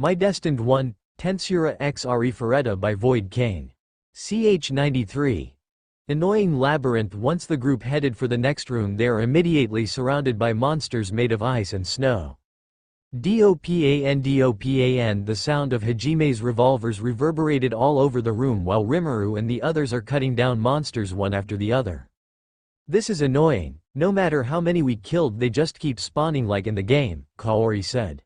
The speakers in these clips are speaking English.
My Destined 1, Tensura x Arifureta by Void Kane. Ch 93. Annoying labyrinth. Once the group headed for the next room, they are immediately surrounded by monsters made of ice and snow. Dopan. The sound of Hajime's revolvers reverberated all over the room while Rimuru and the others are cutting down monsters one after the other. This is annoying. No matter how many we killed, they just keep spawning like in the game, Kaori said.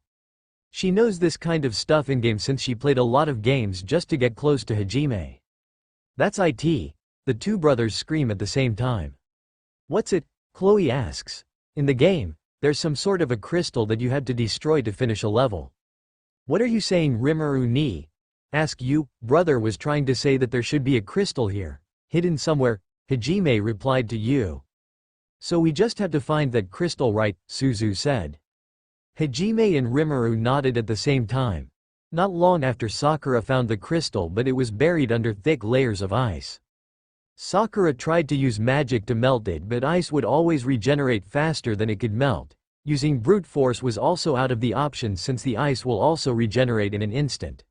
She knows this kind of stuff in-game since she played a lot of games just to get close to Hajime. That's it. The two brothers scream at the same time. What's it? Chloe asks. In the game, there's some sort of a crystal that you had to destroy to finish a level. What are you saying, Rimuru ni? Ask you. Brother was trying to say that there should be a crystal here, hidden somewhere, Hajime replied to you. So we just have to find that crystal, right? Suzu said. Hajime and Rimuru nodded at the same time. Not long after Sakura found the crystal, but it was buried under thick layers of ice. Sakura tried to use magic to melt it, but ice would always regenerate faster than it could melt. Using brute force was also out of the option since the ice will also regenerate in an instant.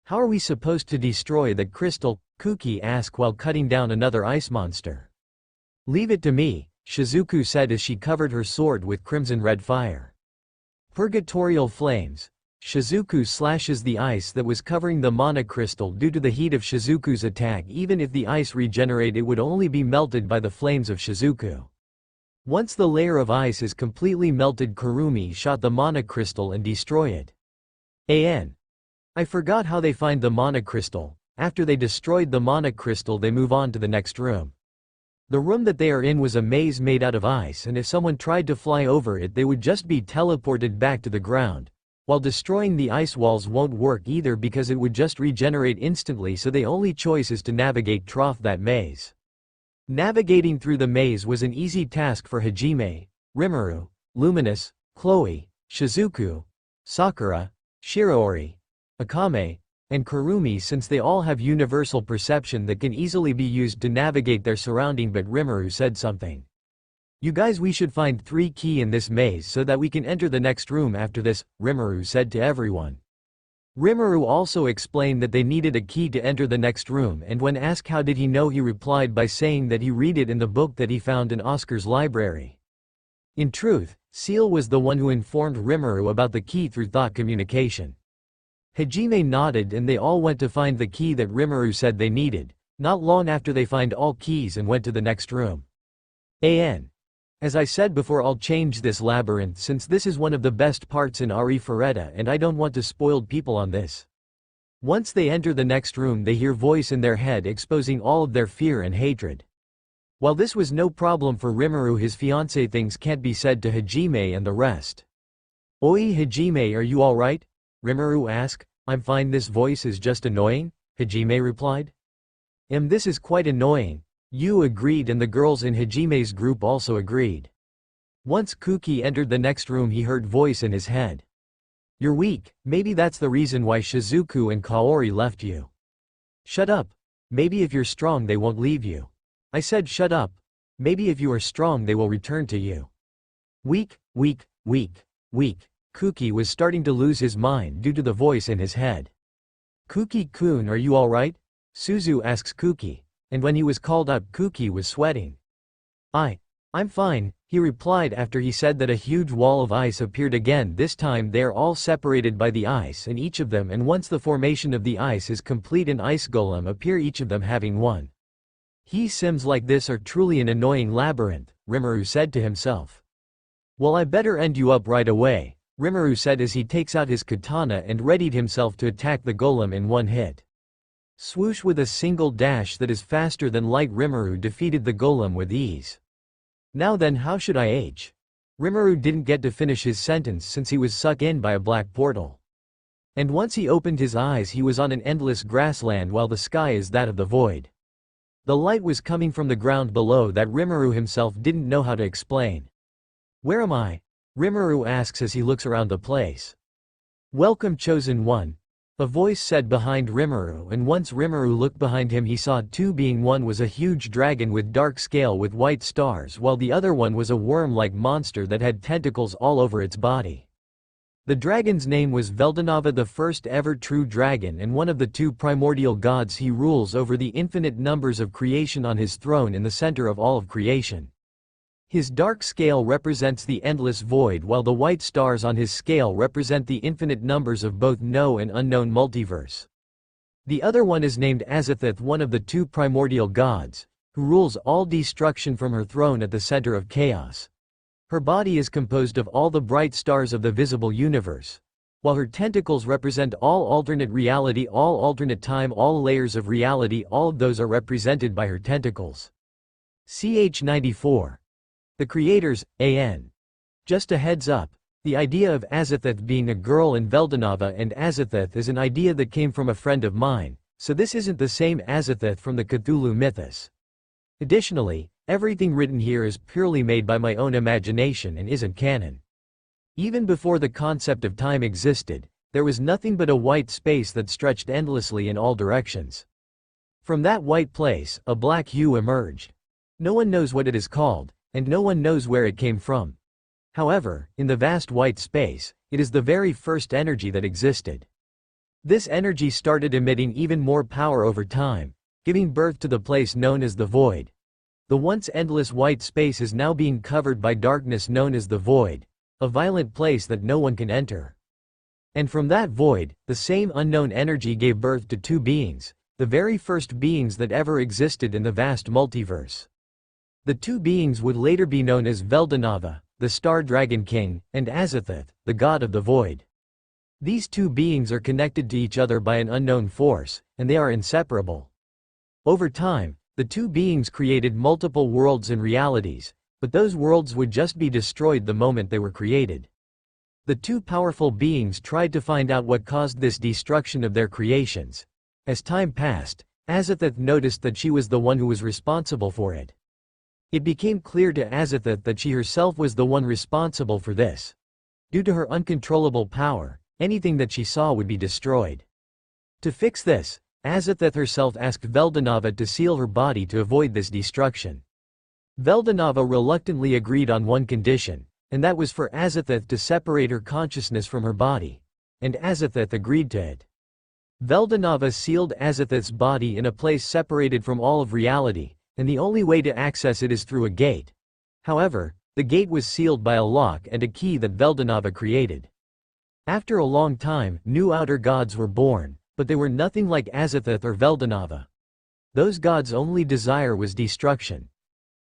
How are we supposed to destroy that crystal? Kuki asked while cutting down another ice monster. Leave it to me, Shizuku said as she covered her sword with crimson red fire. Purgatorial flames. Shizuku slashes the ice that was covering the mana crystal. Due to the heat of Shizuku's attack, even if the ice regenerate, it would only be melted by the flames of Shizuku. Once the layer of ice is completely melted, Kurumi shot the mana crystal and destroy it. I forgot how they find the mana crystal. After they destroyed the mana crystal, they move on to the next room. The room that they are in was a maze made out of ice, and if someone tried to fly over it, they would just be teleported back to the ground. While destroying the ice walls won't work either because it would just regenerate instantly, so the only choice is to navigate that maze. Navigating through the maze was an easy task for Hajime, Rimuru, Luminous, Chloe, Shizuku, Sakura, Shiraori, Akame, and Kurumi, since they all have universal perception that can easily be used to navigate their surrounding. But Rimuru said something. You guys, we should find 3 keys in this maze so that we can enter the next room after this, Rimuru said to everyone. Rimuru also explained that they needed a key to enter the next room, and when asked how did he know, he replied by saying that he read it in the book that he found in Oscar's library. In truth, Seal was the one who informed Rimuru about the key through thought communication. Hajime nodded and they all went to find the key that Rimuru said they needed. Not long after, they find all keys and went to the next room. As I said before, I'll change this labyrinth since this is one of the best parts in Arifureta and I don't want to spoil people on this. Once they enter the next room, they hear voice in their head exposing all of their fear and hatred. While this was no problem for Rimuru, his fiancée, things can't be said to Hajime and the rest. Oi Hajime, are you alright? Rimuru asked. I'm fine, this voice is just annoying, Hajime replied. This is quite annoying. You agreed and the girls in Hajime's group also agreed. Once Kuki entered the next room, he heard voice in his head. You're weak, maybe that's the reason why Shizuku and Kaori left you. Shut up. Maybe if you're strong they won't leave you. I said shut up. Maybe if you are strong they will return to you. Weak. Kuki was starting to lose his mind due to the voice in his head. Kuki-kun, are you alright? Suzu asks Kuki. And when he was called out, Kuki was sweating. I'm fine, he replied after he said that a huge wall of ice appeared again. This time they are all separated by the ice and each of them, and once the formation of the ice is complete, an ice golem appear, each of them having one. Sims like this are truly an annoying labyrinth, Rimuru said to himself. Well, I better end you up right away, Rimuru said as he takes out his katana and readied himself to attack the golem in one hit. Swoosh, with a single dash that is faster than light, Rimuru defeated the golem with ease. Now then, how should I age? Rimuru didn't get to finish his sentence since he was sucked in by a black portal. And once he opened his eyes, he was on an endless grassland while the sky is that of the void. The light was coming from the ground below that Rimuru himself didn't know how to explain. Where am I? Rimuru asks as he looks around the place. Welcome, Chosen One, a voice said behind Rimuru, and once Rimuru looked behind him, he saw 2 beings. One was a huge dragon with dark scale with white stars, while the other one was a worm-like monster that had tentacles all over its body. The dragon's name was Veldanava, the first ever true dragon and one of the two primordial gods. He rules over the infinite numbers of creation on his throne in the center of all of creation. His dark scale represents the endless void, while the white stars on his scale represent the infinite numbers of both known and unknown multiverse. The other one is named Azathoth, one of the two primordial gods, who rules all destruction from her throne at the center of chaos. Her body is composed of all the bright stars of the visible universe, while her tentacles represent all alternate reality, all alternate time, all layers of reality. All of those are represented by her tentacles. Ch94. The creators, AN. Just a heads up, the idea of Azathoth being a girl and Veldanava and Azathoth is an idea that came from a friend of mine, so this isn't the same Azathoth from the Cthulhu mythos. Additionally, everything written here is purely made by my own imagination and isn't canon. Even before the concept of time existed, there was nothing but a white space that stretched endlessly in all directions. From that white place, a black hue emerged. No one knows what it is called, and no one knows where it came from. However, in the vast white space, it is the very first energy that existed. This energy started emitting even more power over time, giving birth to the place known as the void. The once endless white space is now being covered by darkness known as the void, a violent place that no one can enter. And from that void, the same unknown energy gave birth to two beings, the very first beings that ever existed in the vast multiverse. The two beings would later be known as Veldanava, the Star Dragon King, and Azathoth, the god of the void. These two beings are connected to each other by an unknown force, and they are inseparable. Over time, the two beings created multiple worlds and realities, but those worlds would just be destroyed the moment they were created. The two powerful beings tried to find out what caused this destruction of their creations. As time passed, Azathoth noticed that she was the one who was responsible for it. It became clear to Azathoth that she herself was the one responsible for this. Due to her uncontrollable power, anything that she saw would be destroyed. To fix this, Azathoth herself asked Veldanava to seal her body to avoid this destruction. Veldanava reluctantly agreed on one condition, and that was for Azathoth to separate her consciousness from her body, and Azathoth agreed to it. Veldanava sealed Azathoth's body in a place separated from all of reality, and the only way to access it is through a gate. However, the gate was sealed by a lock and a key that Veldanava created. After a long time, new outer gods were born, but they were nothing like Azathoth or Veldanava. Those gods' only desire was destruction.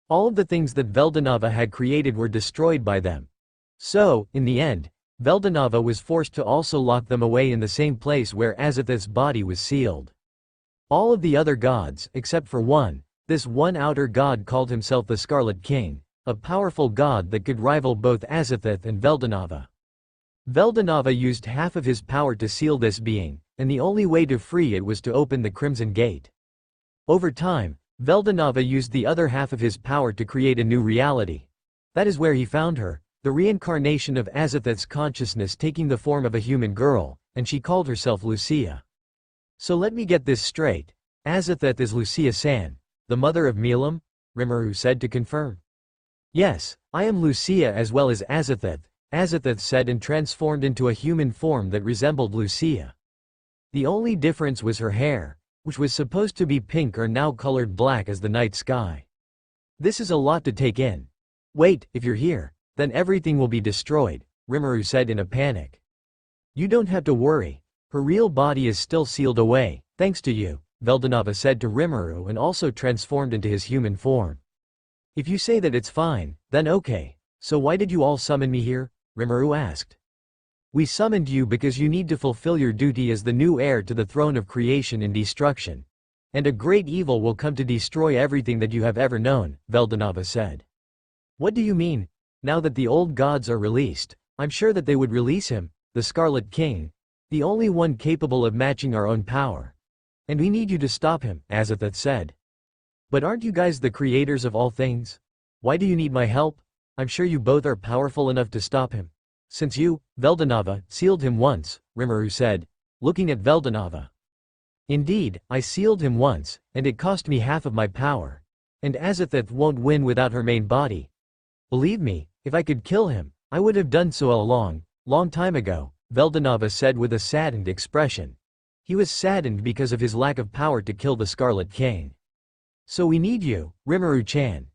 All of the things that Veldanava had created were destroyed by them. So, in the end, Veldanava was forced to also lock them away in the same place where Azathoth's body was sealed. All of the other gods, except for one, this one outer god called himself the Scarlet King, a powerful god that could rival both Azathoth and Veldanava. Veldanava used half of his power to seal this being, and the only way to free it was to open the Crimson Gate. Over time, Veldanava used the other half of his power to create a new reality. That is where he found her, the reincarnation of Azathoth's consciousness taking the form of a human girl, and she called herself Lucia. So let me get this straight. Azathoth is Lucia-san, the mother of Milam? Rimuru said to confirm. Yes, I am Lucia as well as Azathoth, Azathoth said, and transformed into a human form that resembled Lucia. The only difference was her hair, which was supposed to be pink or now colored black as the night sky. This is a lot to take in. Wait, if you're here, then everything will be destroyed, Rimuru said in a panic. You don't have to worry. Her real body is still sealed away, thanks to you, Veldanava said to Rimuru, and also transformed into his human form. If you say that it's fine, then okay. So why did you all summon me here? Rimuru asked. We summoned you because you need to fulfill your duty as the new heir to the throne of creation and destruction. And a great evil will come to destroy everything that you have ever known, Veldanava said. What do you mean? Now that the old gods are released, I'm sure that they would release him, the Scarlet King, the only one capable of matching our own power. And we need you to stop him, Azathoth said. But aren't you guys the creators of all things? Why do you need my help? I'm sure you both are powerful enough to stop him. Since you, Veldanava, sealed him once, Rimuru said, looking at Veldanava. Indeed, I sealed him once, and it cost me half of my power. And Azathoth won't win without her main body. Believe me, if I could kill him, I would have done so all along, Long time ago, Veldanava said with a saddened expression. He was saddened because of his lack of power to kill the Scarlet Cane. So we need you, Rimuru-chan.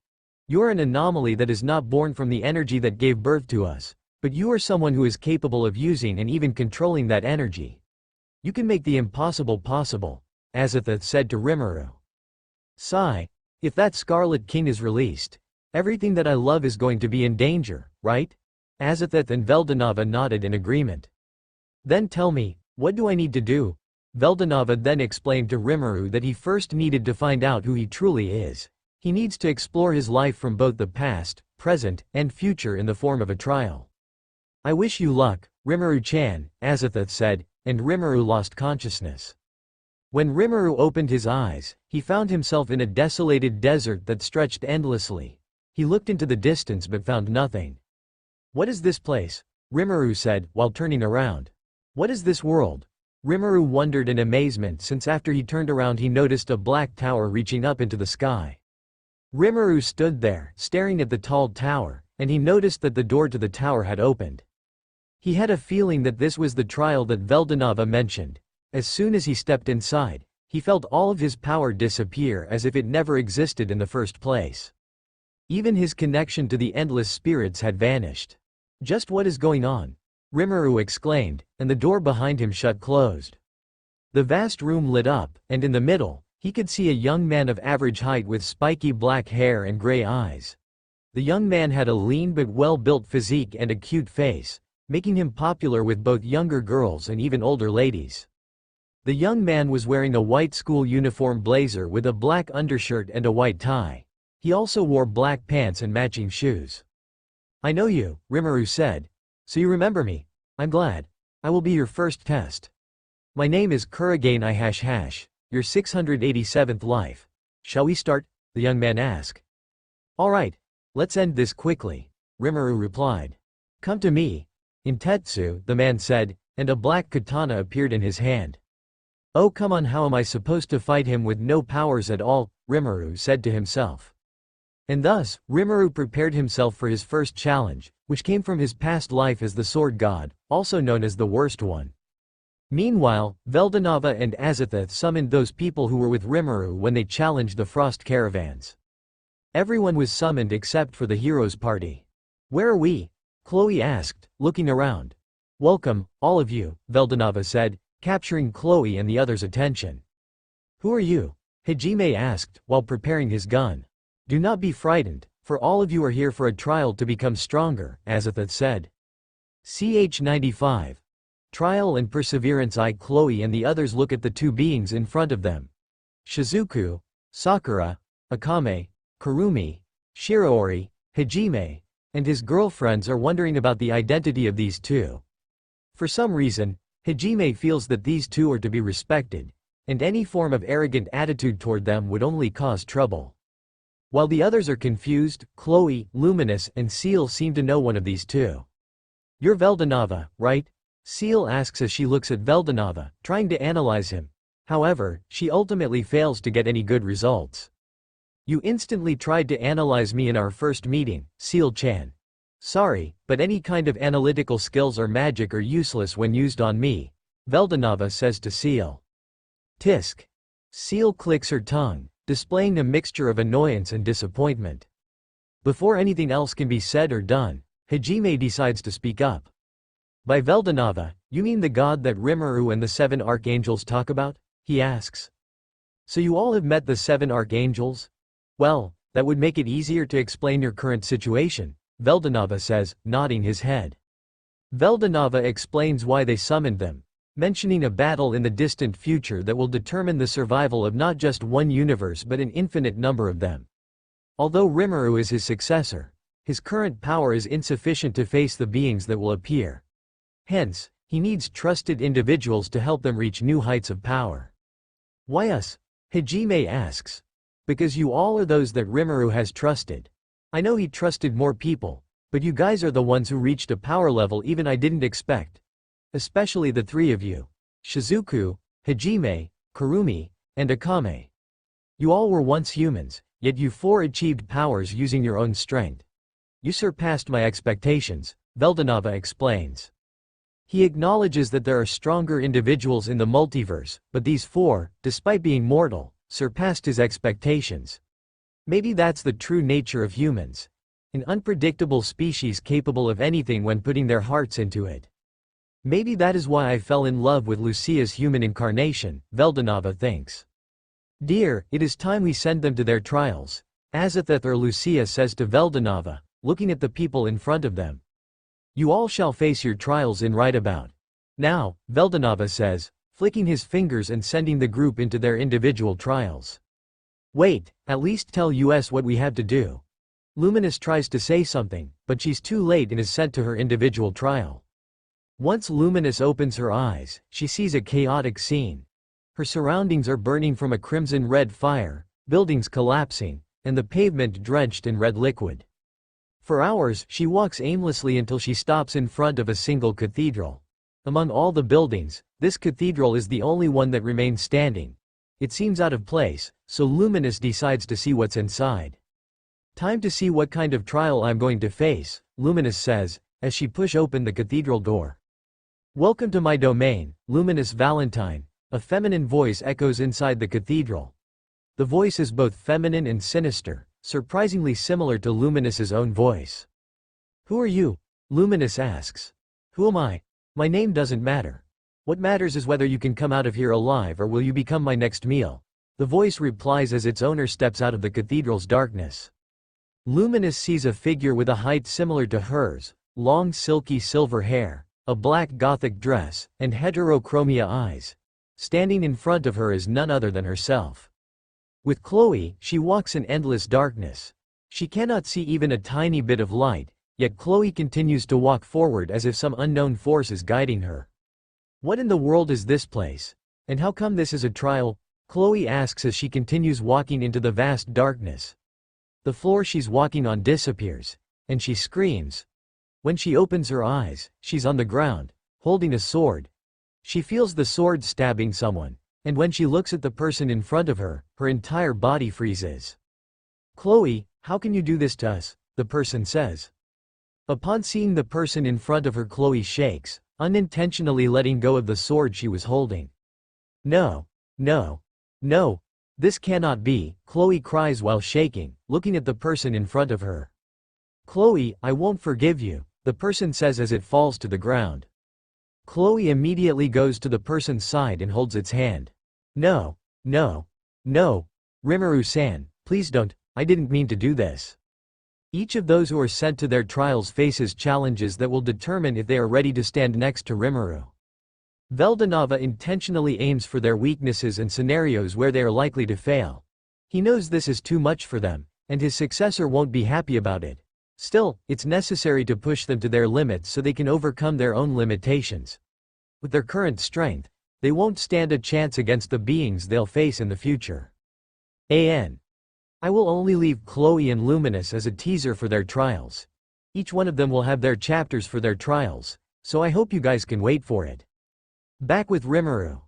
You're an anomaly that is not born from the energy that gave birth to us, but you are someone who is capable of using and even controlling that energy. You can make the impossible possible, Azathoth said to Rimuru. Sigh. If that Scarlet King is released, everything that I love is going to be in danger, right? Azathoth and Veldanava nodded in agreement. Then tell me, what do I need to do? Veldanava then explained to Rimuru that he first needed to find out who he truly is. He needs to explore his life from both the past, present, and future in the form of a trial. I wish you luck, Rimuru-chan, Azathoth said, and Rimuru lost consciousness. When Rimuru opened his eyes, he found himself in a desolated desert that stretched endlessly. He looked into the distance but found nothing. What is this place? Rimuru said, while turning around. What is this world? Rimuru wondered in amazement since after he turned around he noticed a black tower reaching up into the sky. Rimuru stood there, staring at the tall tower, and he noticed that the door to the tower had opened. He had a feeling that this was the trial that Veldanava mentioned. As soon as he stepped inside, he felt all of his power disappear as if it never existed in the first place. Even his connection to the endless spirits had vanished. Just what is going on? Rimuru exclaimed, and the door behind him shut closed. The vast room lit up, and in the middle, he could see a young man of average height with spiky black hair and gray eyes. The young man had a lean but well-built physique and a cute face, making him popular with both younger girls and even older ladies. The young man was wearing a white school uniform blazer with a black undershirt and a white tie. He also wore black pants and matching shoes. I know you, Rimuru said. So you remember me. I'm glad. I will be your first test. My name is Kurigane I your 687th life. Shall we start? The young man asked. Alright. Let's end this quickly, Rimuru replied. Come to me. In Tetsu, the man said, and a black katana appeared in his hand. Oh come on, how am I supposed to fight him with no powers at all, Rimuru said to himself. And thus, Rimuru prepared himself for his first challenge, which came from his past life as the Sword God, also known as the Worst One. Meanwhile, Veldanava and Azathoth summoned those people who were with Rimuru when they challenged the Frost Caravans. Everyone was summoned except for the heroes' party. Where are we? Chloe asked, looking around. Welcome, all of you, Veldanava said, capturing Chloe and the others' attention. Who are you? Hajime asked, while preparing his gun. Do not be frightened, for all of you are here for a trial to become stronger, Azathoth said. Ch95. Trial and perseverance. Chloe and the others look at the two beings in front of them. Shizuku, Sakura, Akame, Kurumi, Shiraori, Hajime, and his girlfriends are wondering about the identity of these two. For some reason, Hajime feels that these two are to be respected, and any form of arrogant attitude toward them would only cause trouble. While the others are confused, Chloe, Luminous, and Seal seem to know one of these two. You're Veldanava, right? Seal asks as she looks at Veldanava, trying to analyze him. However, she ultimately fails to get any good results. You instantly tried to analyze me in our first meeting, Seal-chan. Sorry, but any kind of analytical skills or magic are useless when used on me, Veldanava says to Seal. Tisk. Seal clicks her tongue, displaying a mixture of annoyance and disappointment. Before anything else can be said or done, Hajime decides to speak up. By Veldanava, you mean the god that Rimuru and the 7 archangels talk about? He asks. So you all have met the 7 archangels? Well, that would make it easier to explain your current situation, Veldanava says, nodding his head. Veldanava explains why they summoned them, mentioning a battle in the distant future that will determine the survival of not just one universe but an infinite number of them. Although Rimuru is his successor, his current power is insufficient to face the beings that will appear. Hence, he needs trusted individuals to help them reach new heights of power. Why us? Hajime asks. Because you all are those that Rimuru has trusted. I know he trusted more people, but you guys are the ones who reached a power level even I didn't expect. Especially the 3 of you. Shizuku, Hajime, Kurumi, and Akame. You all were once humans, yet you 4 achieved powers using your own strength. You surpassed my expectations, Veldanava explains. He acknowledges that there are stronger individuals in the multiverse, but these four, despite being mortal, surpassed his expectations. Maybe that's the true nature of humans. An unpredictable species capable of anything when putting their hearts into it. Maybe that is why I fell in love with Lucia's human incarnation, Veldanava thinks. Dear, it is time we send them to their trials, Azathoth or Lucia says to Veldanava, looking at the people in front of them. You all shall face your trials in right about. Now, Veldanava says, flicking his fingers and sending the group into their individual trials. Wait, at least tell us what we have to do. Luminous tries to say something, but she's too late and is sent to her individual trial. Once Luminous opens her eyes, she sees a chaotic scene. Her surroundings are burning from a crimson-red fire, buildings collapsing, and the pavement drenched in red liquid. For hours, she walks aimlessly until she stops in front of a single cathedral. Among all the buildings, this cathedral is the only one that remains standing. It seems out of place, so Luminous decides to see what's inside. Time to see what kind of trial I'm going to face, Luminous says, as she pushes open the cathedral door. Welcome to my domain, Luminous Valentine, a feminine voice echoes inside the cathedral. The voice is both feminine and sinister, surprisingly similar to Luminous's own voice. Who are you? Luminous asks. Who am I? My name doesn't matter. What matters is whether you can come out of here alive or will you become my next meal. The voice replies as its owner steps out of the cathedral's darkness. Luminous sees a figure with a height similar to hers, long silky silver hair, a black gothic dress, and heterochromia eyes. Standing in front of her is none other than herself. With Chloe, she walks in endless darkness. She cannot see even a tiny bit of light, yet Chloe continues to walk forward as if some unknown force is guiding her. What in the world is this place? And how come this is a trial? Chloe asks as she continues walking into the vast darkness. The floor she's walking on disappears, and she screams. When she opens her eyes, she's on the ground, holding a sword. She feels the sword stabbing someone, and when she looks at the person in front of her, her entire body freezes. Chloe, how can you do this to us? The person says. Upon seeing the person in front of her, Chloe shakes, unintentionally letting go of the sword she was holding. No, no, no, this cannot be, Chloe cries while shaking, looking at the person in front of her. Chloe, I won't forgive you, the person says as it falls to the ground. Chloe immediately goes to the person's side and holds its hand. No, no, no, Rimuru-san, please don't, I didn't mean to do this. Each of those who are sent to their trials faces challenges that will determine if they are ready to stand next to Rimuru. Veldanava intentionally aims for their weaknesses and scenarios where they are likely to fail. He knows this is too much for them, and his successor won't be happy about it. Still, it's necessary to push them to their limits so they can overcome their own limitations. With their current strength, they won't stand a chance against the beings they'll face in the future. I will only leave Chloe and Luminous as a teaser for their trials. Each one of them will have their chapters for their trials, so I hope you guys can wait for it. Back with Rimuru.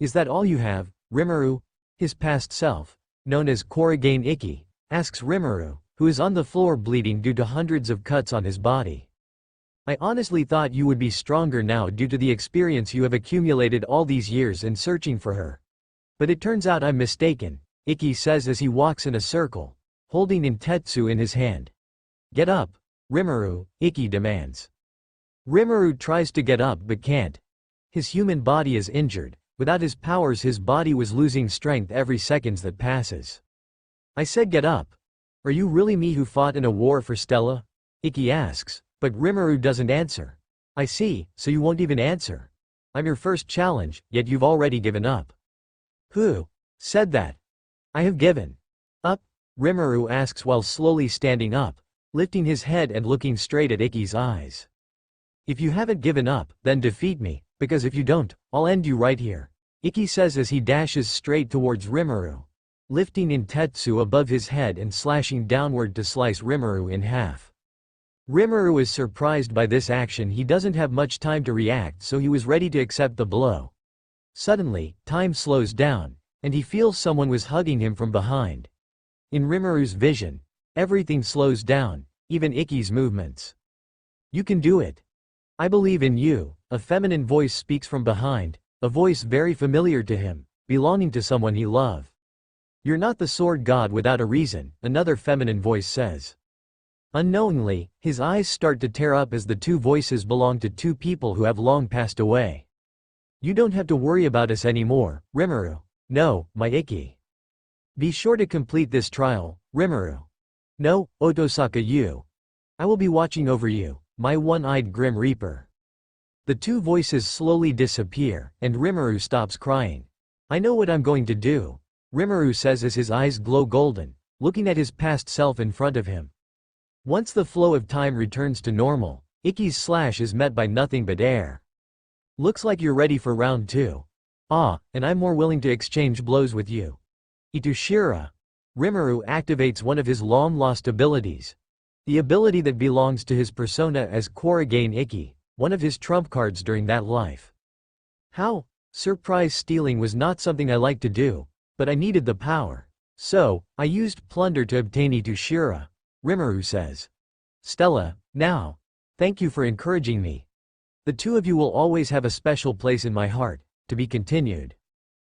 Is that all you have, Rimuru? His past self, known as Korigane Ikki, asks Rimuru, who is on the floor bleeding due to hundreds of cuts on his body. I honestly thought you would be stronger now due to the experience you have accumulated all these years in searching for her. But it turns out I'm mistaken, Ikki says as he walks in a circle, holding Intetsu in his hand. Get up, Rimuru, Ikki demands. Rimuru tries to get up but can't. His human body is injured. Without his powers, his body was losing strength every seconds that passes. I said get up. Are you really me who fought in a war for Stella? Ikki asks, but Rimuru doesn't answer. I see, so you won't even answer. I'm your first challenge, yet you've already given up. Who said that? I have given up, Rimuru asks while slowly standing up, lifting his head and looking straight at Ikki's eyes. If you haven't given up, then defeat me, because if you don't, I'll end you right here, Ikki says as he dashes straight towards Rimuru, lifting Intetsu above his head and slashing downward to slice Rimuru in half. Rimuru is surprised by this action. He doesn't have much time to react, so he was ready to accept the blow. Suddenly, time slows down, and he feels someone was hugging him from behind. In Rimuru's vision, everything slows down, even Ikki's movements. You can do it. I believe in you, A feminine voice speaks from behind, a voice very familiar to him, belonging to someone he loved. "You're not the sword god without a reason," another feminine voice says. Unknowingly, his eyes start to tear up as the two voices belong to two people who have long passed away. "You don't have to worry about us anymore, Rimuru." "No, my Ikki. Be sure to complete this trial, Rimuru." "No, Otosaka you. I will be watching over you, my one-eyed Grim Reaper." The two voices slowly disappear, and Rimuru stops crying. "I know what I'm going to do," Rimuru says as his eyes glow golden, looking at his past self in front of him. Once the flow of time returns to normal, Ikki's slash is met by nothing but air. "Looks like you're ready for round 2. Ah, and I'm more willing to exchange blows with you. Itushira." Rimuru activates one of his long-lost abilities. The ability that belongs to his persona as Korigane Ikki, one of his trump cards during that life. "How? Surprise stealing was not something I liked to do, but I needed the power. So, I used plunder to obtain Itushira," Rimuru says. "Stella, now. Thank you for encouraging me. The two of you will always have a special place in my heart." To be continued.